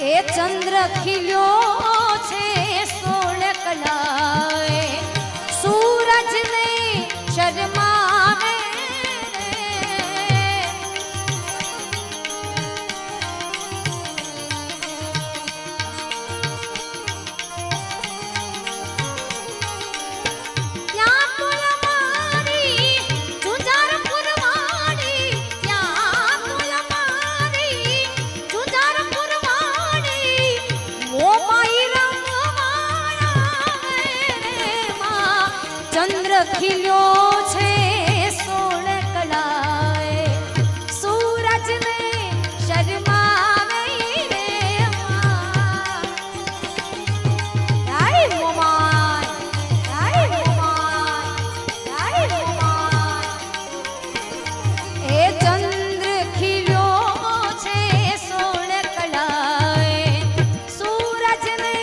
એ ચંદ્ર ખીલ્યો છે 16 કલાએ સૂરજને શરમાવે ચંદ્ર ખીલ્યો છે 16 કલાએ સૂરજને શરમાવે રે રાય મોમાન એ ચંદ્ર ખીલ્યો છે 16 કલાએ સૂરજને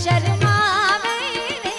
શરમાવે રે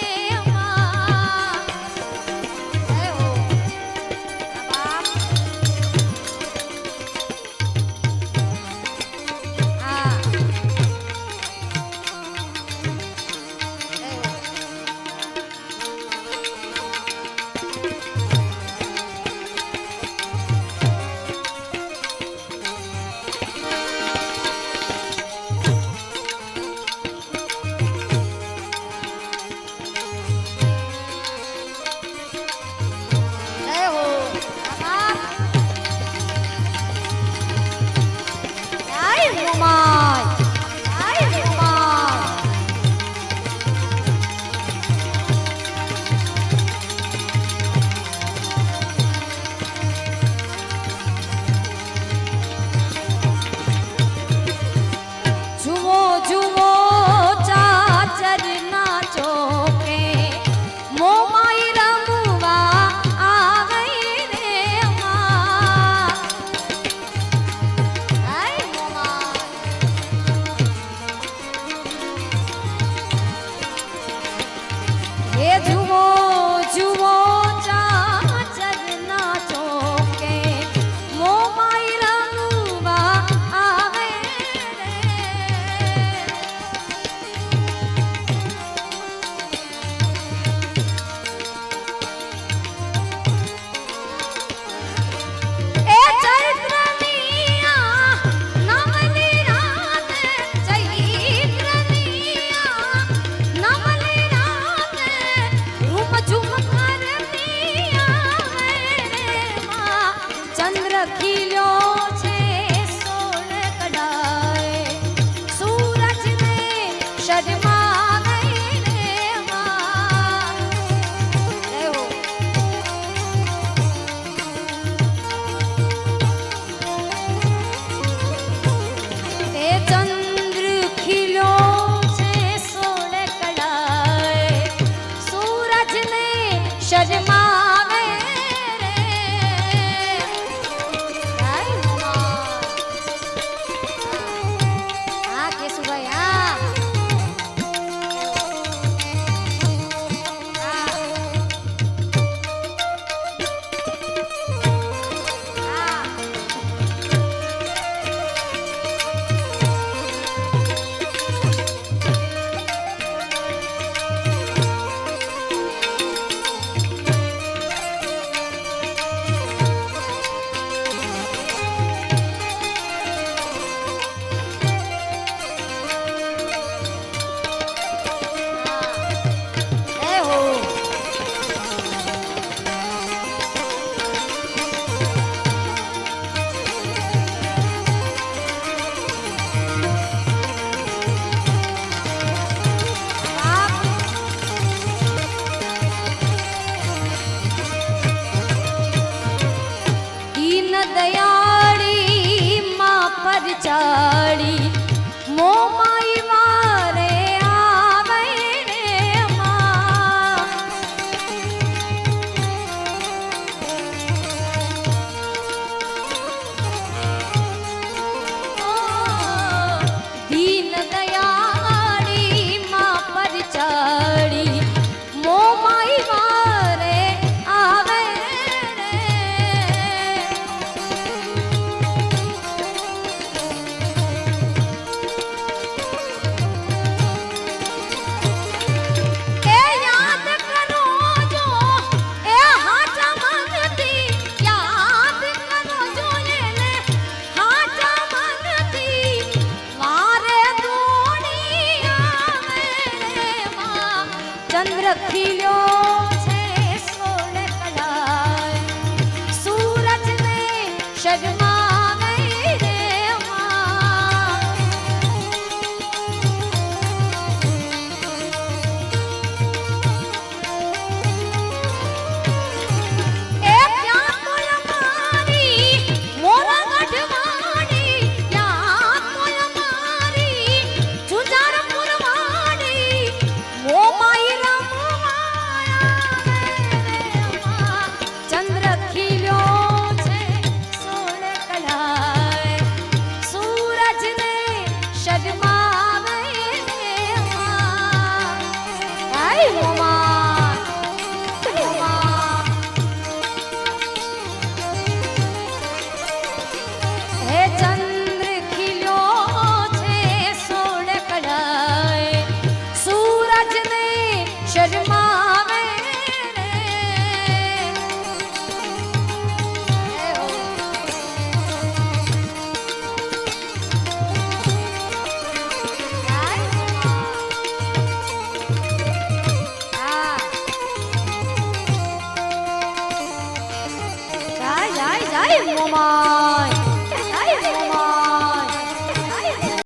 ખીલ્યો છે સોળ કળાએ સૂરજને શરમાવે રે માં એ ક્યાં તો અમારી મોરા ગઢવાડી ક્યાં તો અમારી જુજાર પુરવાડી મોમાઈ રમવાયા ચંદ્ર ખીલ્યો છે સોળ કળાએ સૂરજને શરમાવે આય મોમા હે ચંદ્ર ખીલ્યો છે સોળ કળાએ સૂરજને શરમાવે જાય જાય જાય મોમા